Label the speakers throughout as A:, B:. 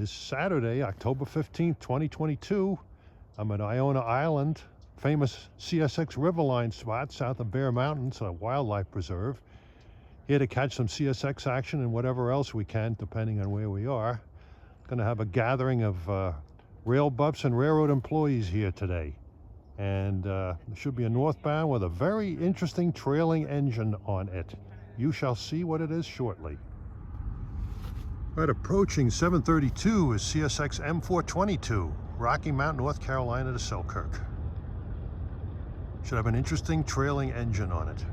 A: is Saturday, October 15th, 2022. I'm at Iona Island, famous CSX Riverline spot south of Bear Mountains, a wildlife preserve. Here to catch some CSX action and whatever else we can, depending on where we are. Going to have a gathering of rail buffs and railroad employees here today. And there should be a northbound with a very interesting trailing engine on it. You shall see what it is shortly. Right, approaching 732 is CSX M422, Rocky Mount, North Carolina to Selkirk. Should have an interesting trailing engine on it.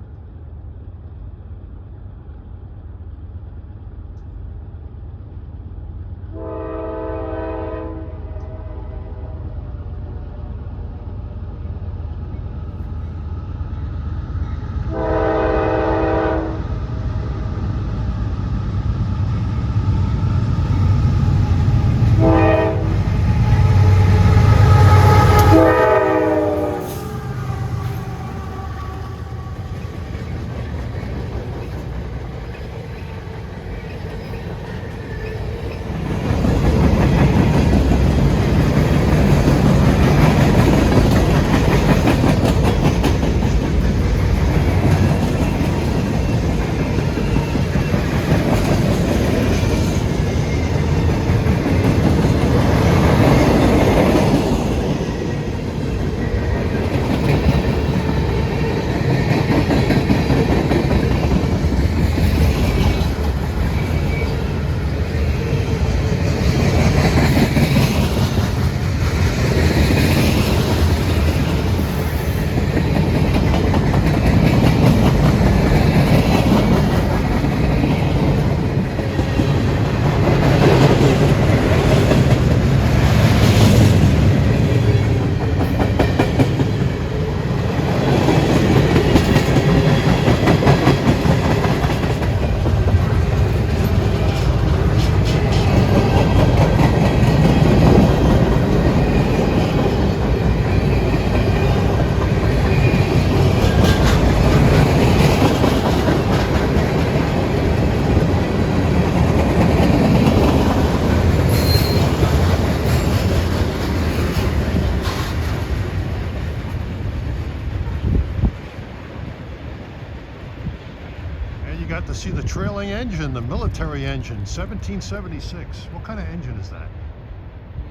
A: You got to see the trailing engine, the military engine, 1776. What kind of engine is that?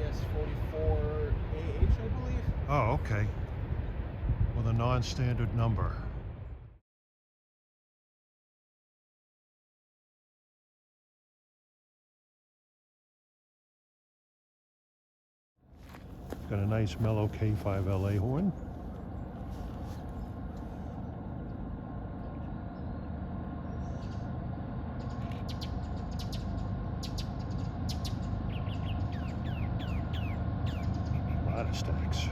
B: ES44AH, I believe.
A: Oh, okay. With a non-standard number. Got a nice mellow K5LA horn. A lot of stacks.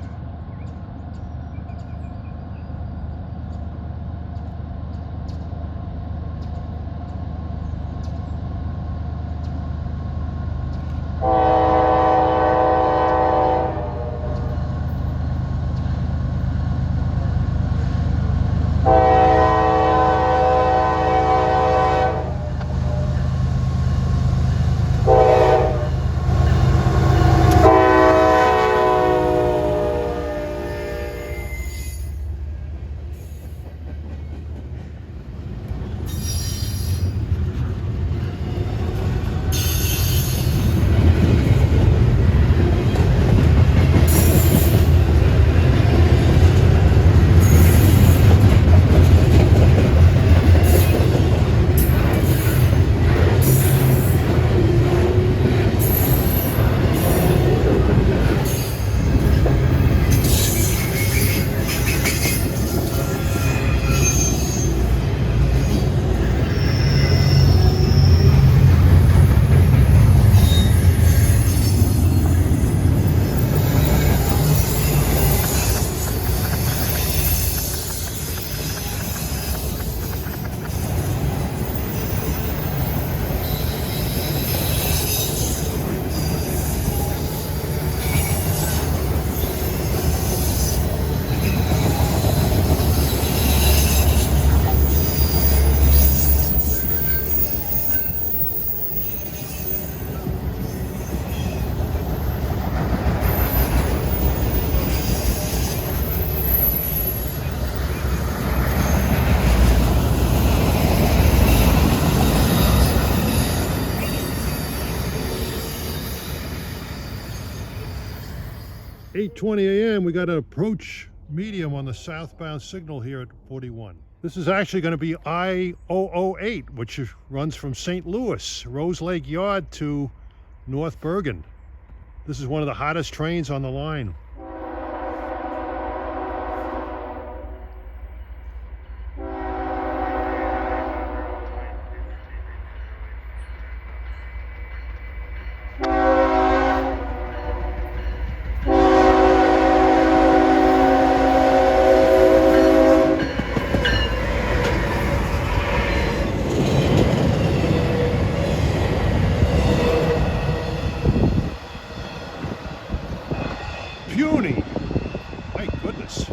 A: 8:20 a.m. We got an approach medium on the southbound signal here at 41. This is actually going to be I-008, which runs from St. Louis, Rose Lake Yard to North Bergen. This is one of the hottest trains on the line. Puny. My goodness.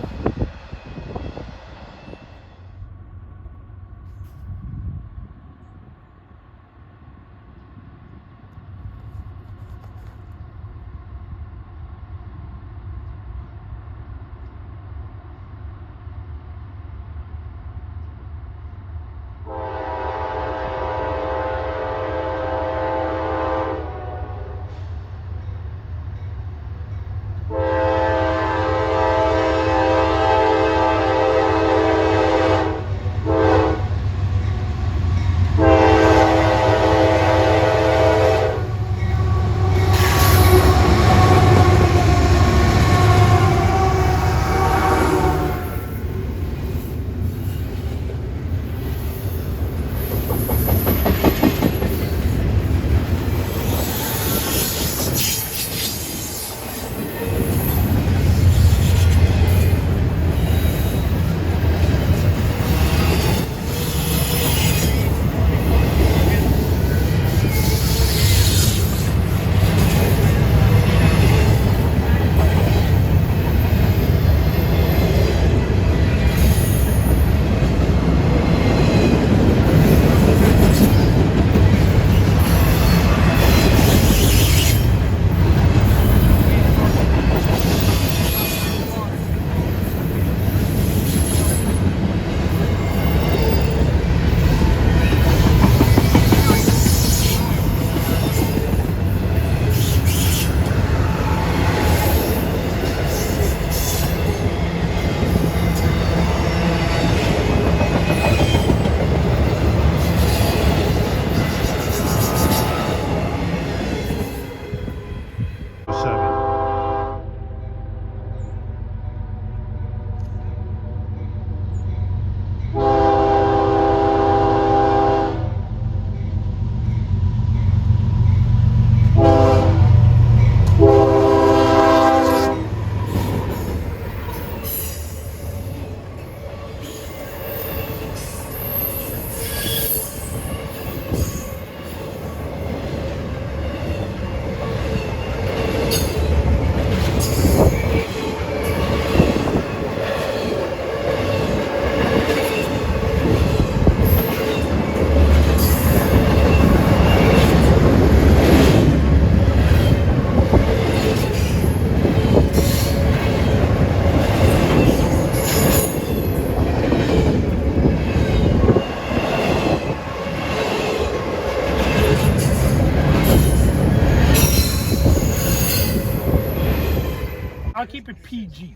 B: I'll keep it PG.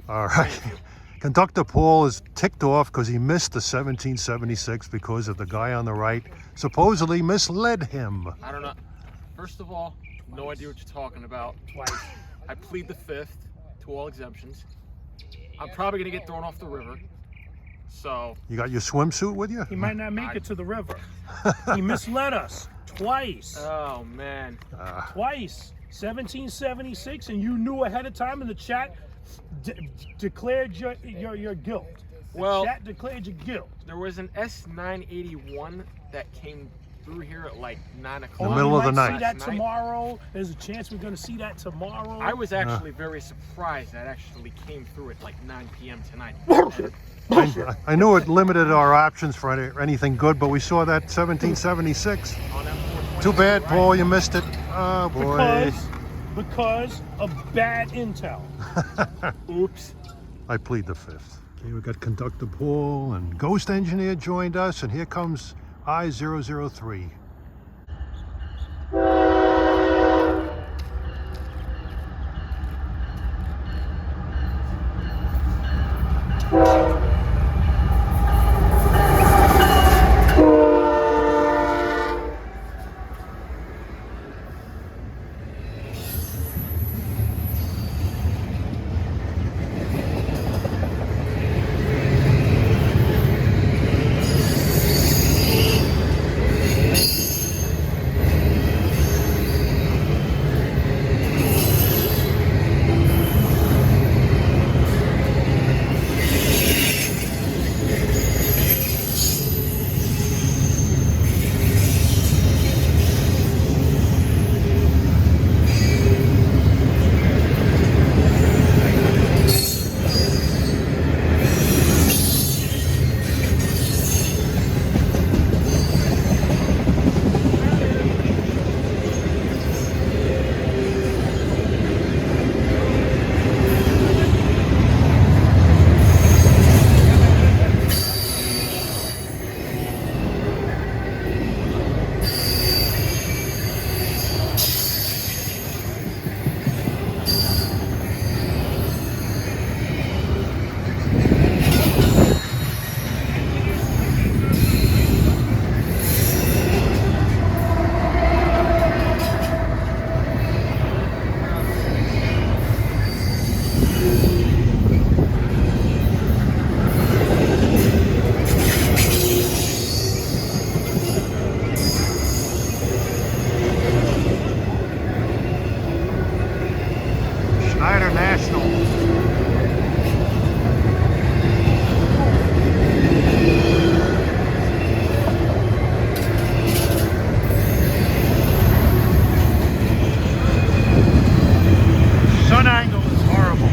A: All right. Conductor Paul is ticked off because he missed the 1776 because of the guy on the right supposedly misled him.
C: I don't know. First of all, no idea what you're talking about.
B: Twice.
C: I plead the fifth to all exemptions. I'm probably gonna get thrown off the river. So
A: You got your swimsuit with you?
B: He might not make it to the river. He misled us twice.
C: oh man.
B: Twice. 1776, and you knew ahead of time in the chat, declared your guilt. The
C: Well,
B: chat declared your guilt.
C: there was an S981 that came through here at like 9 o'clock.
A: The middle of the
B: We
A: night.
B: might see that
C: last night.
B: tomorrow. There's a chance we're going to see that tomorrow.
C: I was actually very surprised that actually came through at like 9 p.m. tonight.
A: I knew it limited our options for anything good, but we saw that 1776.
C: On that 420.
A: Too bad, Paul, you missed it. Oh, boy.
B: Because of bad intel.
C: Oops.
A: I plead the fifth. Okay, we got Conductor Paul and Ghost Engineer joined us, and here comes I-003. Niner National. Sun angle is horrible.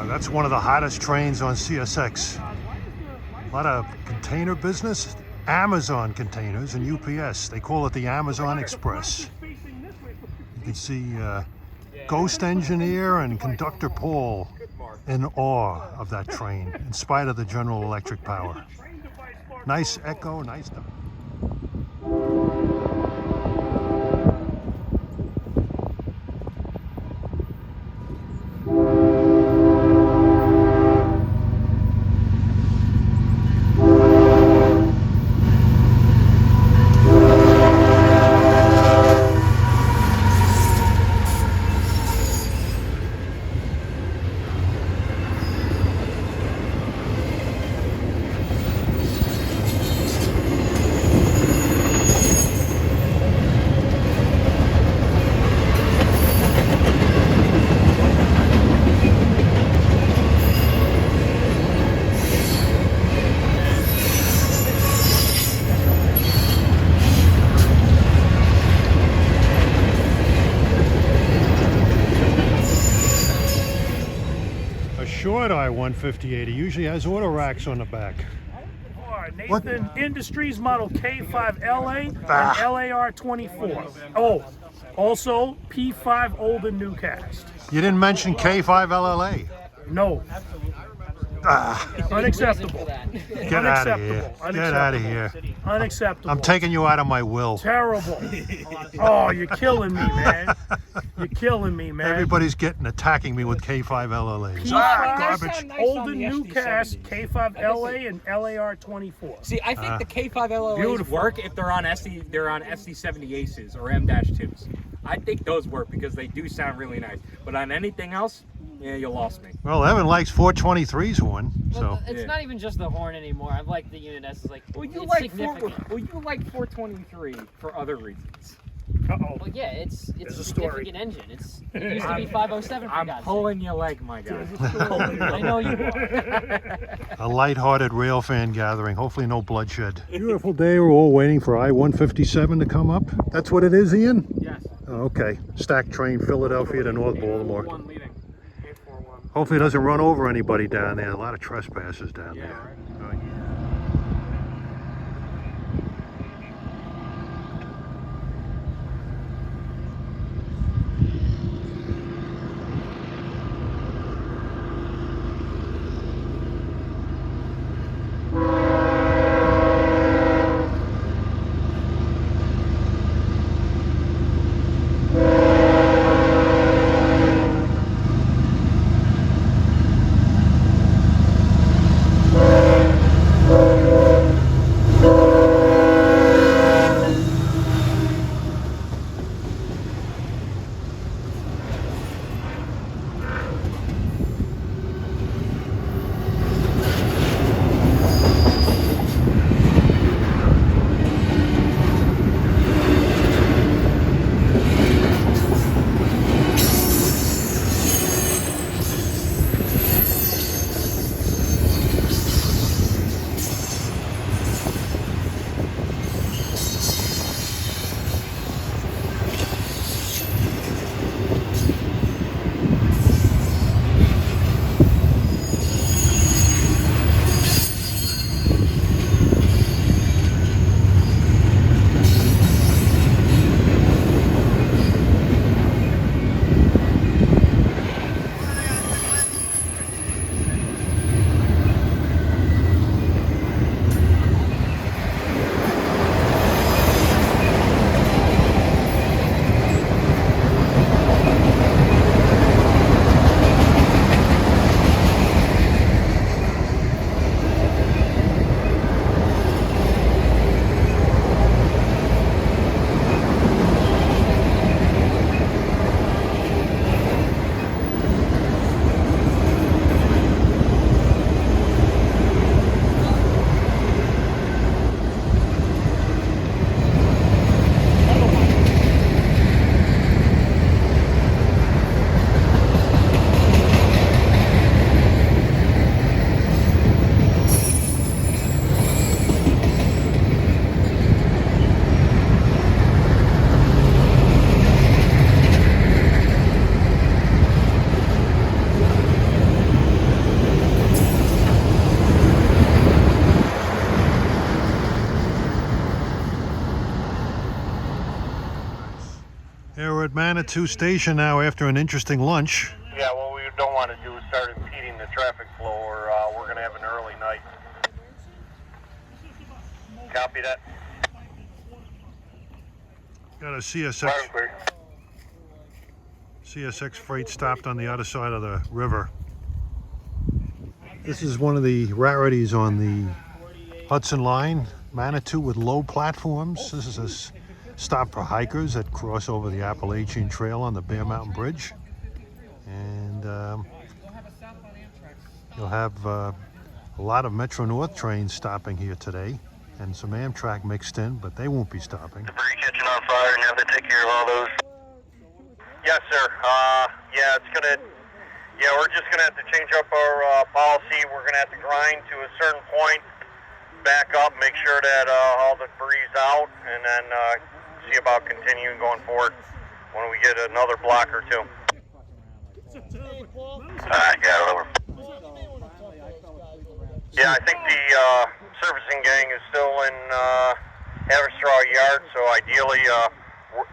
A: That's one of the hottest trains on CSX. A lot of container business, Amazon containers and UPS. They call it the Amazon Express. You can see Ghost Engineer and Conductor Paul in awe of that train, in spite of the General Electric power. Nice echo, nice stuff. Short I-158, it usually has auto racks on the back.
B: Nathan Industries model K5LA and LAR24. Oh, also P5 old and new cast.
A: You didn't mention K5LLA.
B: No. Unacceptable.
A: Get out of here. Get out of here.
B: Unacceptable.
A: I'm taking you out of my will.
B: Terrible. Oh, you're killing me, man. You're killing me, man.
A: Everybody's attacking me with K5LLAs.
B: P5,
C: Garbage.
B: old and new cast, K5LA and LAR24.
D: See, I think the K5LLAs
B: Beautiful.
D: work if they're on SD70 Aces or M-2s. I think those work because they do sound really nice. But on anything else, yeah, you lost me.
A: Well, Evan likes 423's horn, so.
E: Well, it's not even just the horn anymore. I like the Unit S. It's like,
D: Well, you
E: it's
D: like
E: significant.
D: you like 423 for other reasons.
B: Uh-oh.
E: Well, yeah, it's
B: There's
E: a
B: a story.
E: significant engine. It used to be 507 for
D: I'm
E: God's
D: pulling your leg, my guy.
E: sake. I know you are.
A: A light-hearted Railfan gathering, hopefully no bloodshed. Beautiful day, we're all waiting for I-157 to come up. That's what it is, Ian?
C: Yes.
A: Oh, okay. Stacked train, Philadelphia to North Baltimore.
C: One leading. 841.
A: Hopefully it doesn't run over anybody down there. A lot of trespassers down
C: Yeah,
A: there.
C: right.
A: Right. Manitou Station now after an interesting lunch.
F: Yeah, what we don't want to do is start impeding the traffic flow, or we're going to have an early night. Copy that.
A: Got a
F: Loud
A: CSX,
F: and clear.
A: CSX freight stopped on the other side of the river. This is one of the rarities on the Hudson line, Manitou with low platforms. This is a stop for hikers that cross over the Appalachian Trail on the Bear Mountain Bridge. And you'll have a lot of Metro North trains stopping here today, and some Amtrak mixed in, but they won't be stopping.
F: Debris catching on fire and have to take care of all those. Yes, sir. Yeah, it's going to... Yeah, we're just going to have to change up our policy. We're going to have to grind to a certain point, back up, make sure that all the debris is out, and then see about continuing going forward when we get another block or two. Got it, over. Yeah, I think the servicing gang is still in Haverstraw Yard, so ideally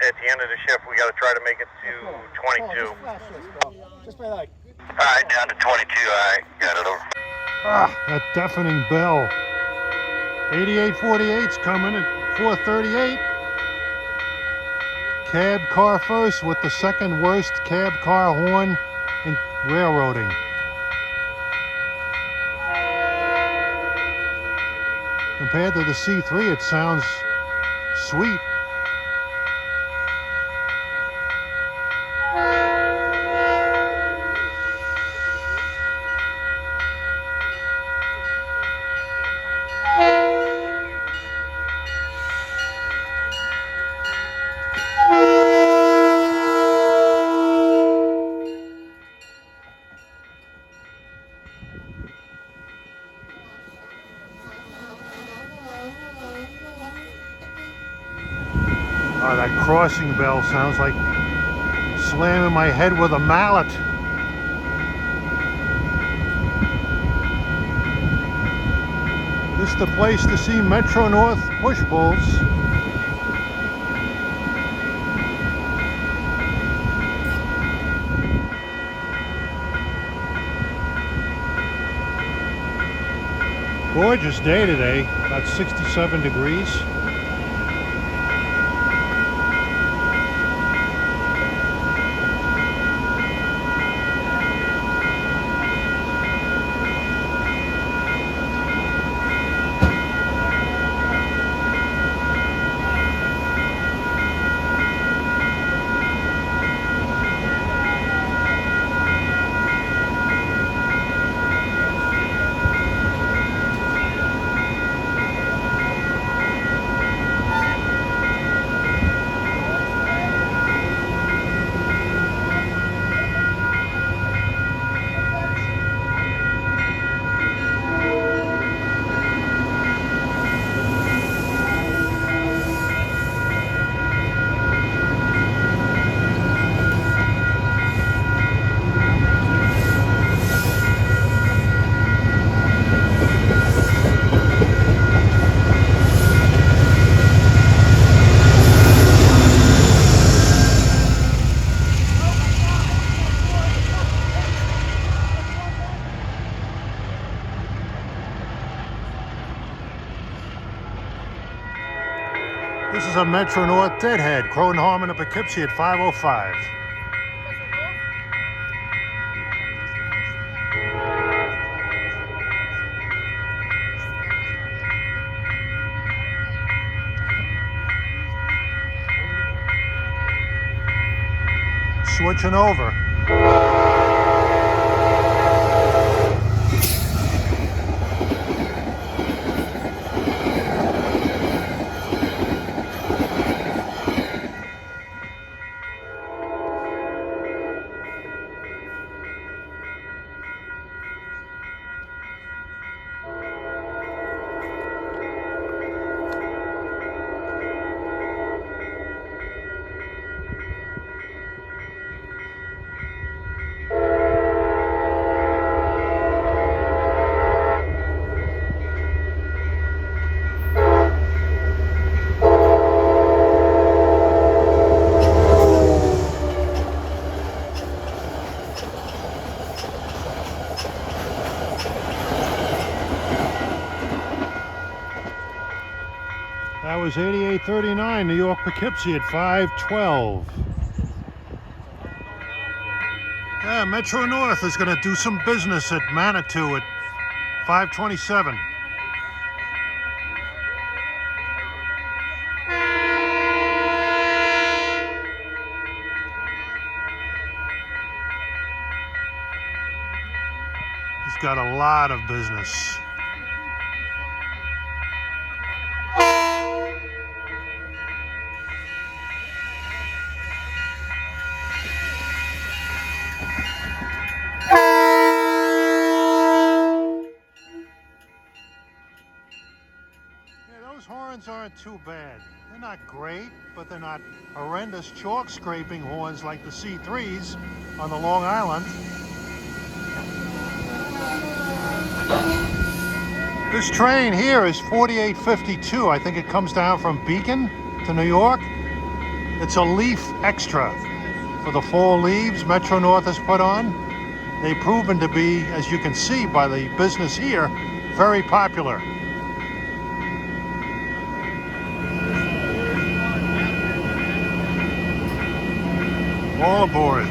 F: at the end of the shift we got to try to make it to 22. Alright, down to 22, alright, got it over.
A: Ah, that deafening bell. 8848's coming at 4:38. Cab car first with the second worst cab car horn in railroading. Compared to the C3, it sounds sweet. Oh, that crossing bell sounds like slamming my head with a mallet. This is the place to see Metro North push bulls. Gorgeous day today, about 67 degrees. This is a Metro North deadhead, Croton Harmon to Poughkeepsie at 5:05. Switching over. was 8839, New York Poughkeepsie at 512. Yeah, Metro North is going to do some business at Manitou at 527. He's got a lot of business. Those horns aren't too bad. They're not great, but they're not horrendous chalk scraping horns like the C3s on the Long Island. This train here is 4852. I think it comes down from Beacon to New York. It's a leaf extra for the fall leaves Metro North has put on. They've proven to be, as you can see by the business here, very popular. All aboard.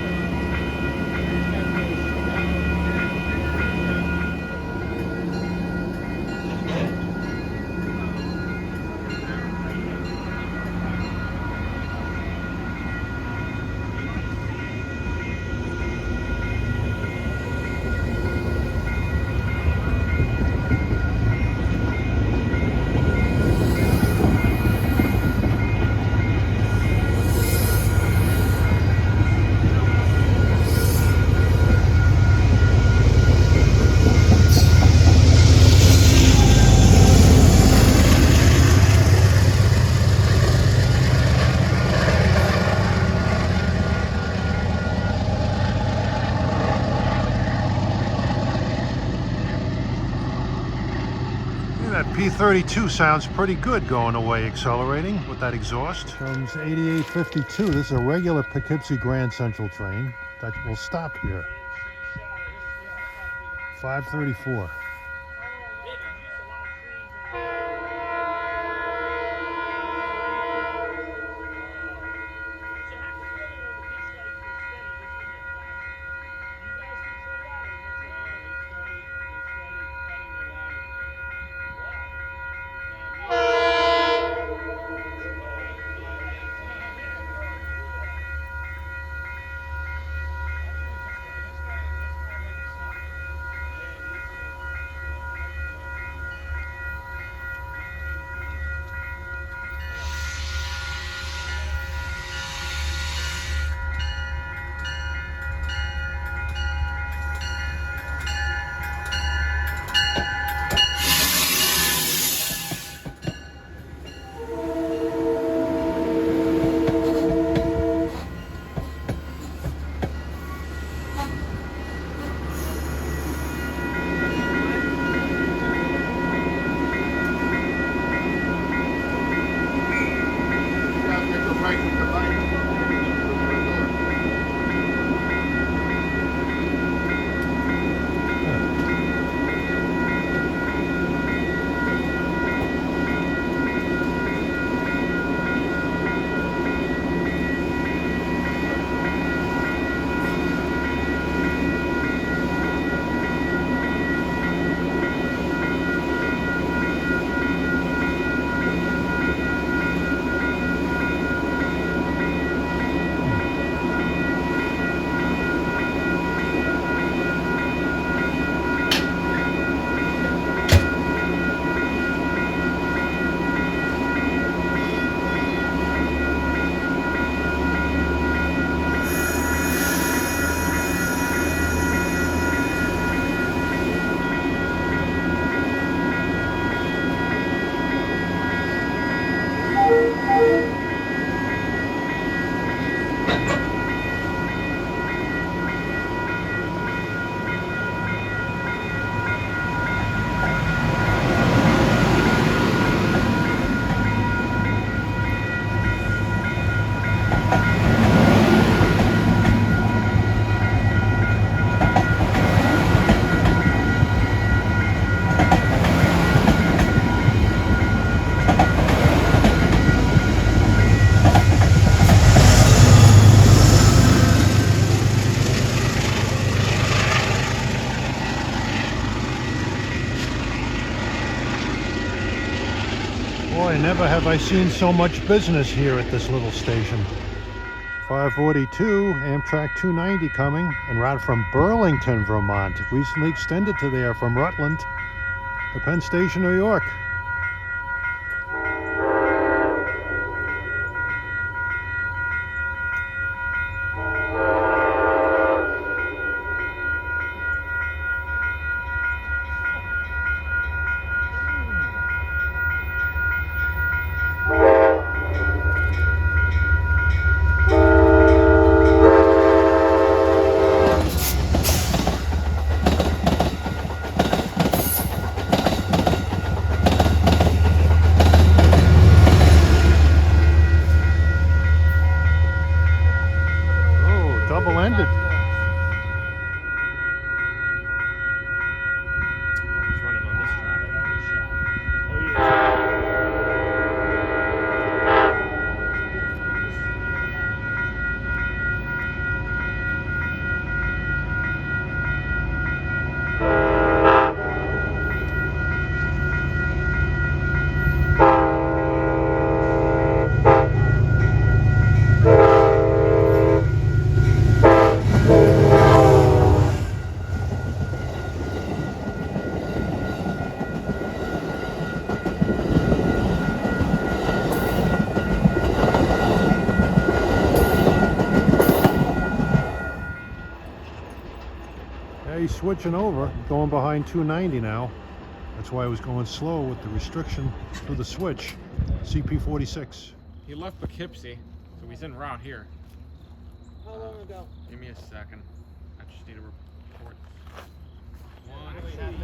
A: That P32 sounds pretty good going away accelerating with that exhaust. Comes 8852. This is a regular Poughkeepsie Grand Central train that will stop here. 534. Boy, never have I seen so much business here at this little station. 542, Amtrak 290 coming, en route from Burlington, Vermont. Recently extended to there from Rutland to Penn Station, New York. Double-ended.
C: It's running on this track.
B: Oh yeah.
A: Yeah, he's switching over, going behind 290 now. That's why I was going slow with the restriction for the switch. CP46.
C: He left Poughkeepsie, so he's en route here.
E: How long ago?
C: Give me a second. I just need a report.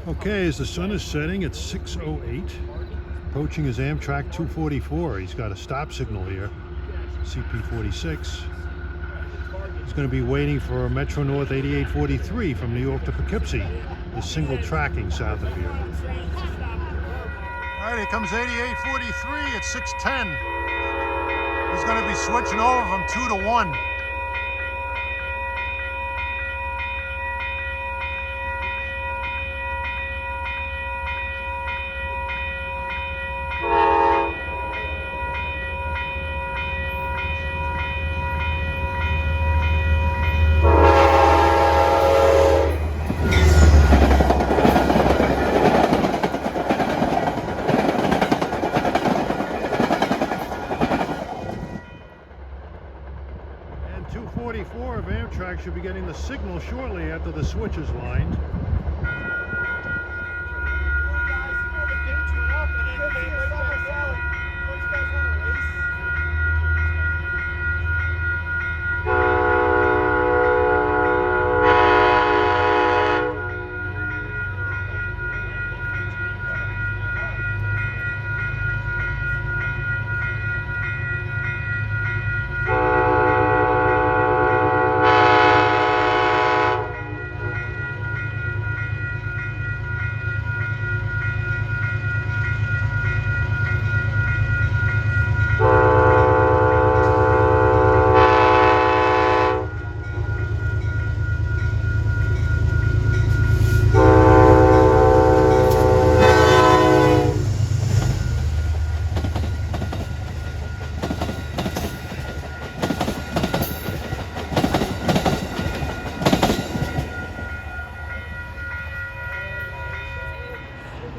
A: Okay, as the sun is setting, it's 6:08. Approaching his Amtrak 244. He's got a stop signal here. CP46. He's going to be waiting for Metro North 8843 from New York to Poughkeepsie. The single tracking south of here. All right, here comes 8843 at 6:10. He's going to be switching over from 2 to 1. And 244 of Amtrak should be getting the signal shortly after the switch is lined.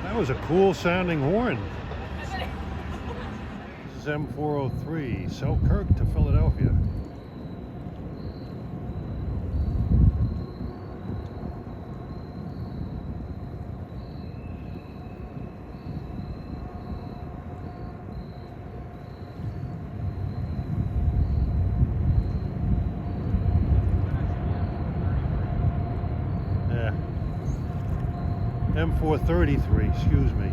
A: That was a cool sounding horn. This is M403, Selkirk to Philadelphia. Yeah. M433, excuse me.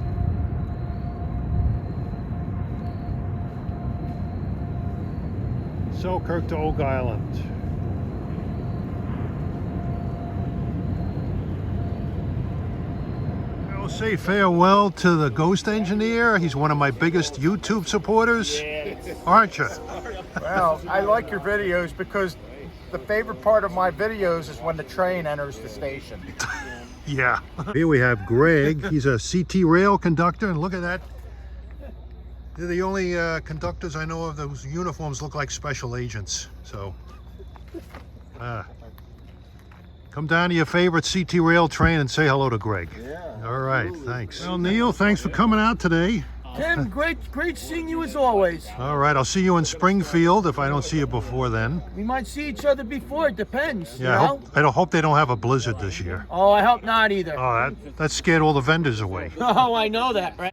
A: Selkirk to Oak Island. I'll say farewell to the Ghost Engineer. He's one of my biggest YouTube supporters. Aren't you?
G: Well, I like your videos because the favorite part of my videos is when the train enters the station.
A: Yeah. Here we have Greg. He's a CT rail conductor, and look at that They're the only conductors I know of those uniforms look like special agents. So, come down to your favorite CT rail train and say hello to Greg.
E: Yeah.
A: All right, thanks. Well, Neil, thanks for coming out today.
E: Tim, great seeing you as always.
A: All right, I'll see you in Springfield if I don't see you before then.
E: We might see each other before, it depends.
A: Yeah,
E: you know?
A: I hope they don't have a blizzard this year.
E: Oh, I hope not either.
A: Oh, that scared all the vendors away.
E: Oh, I know that, right?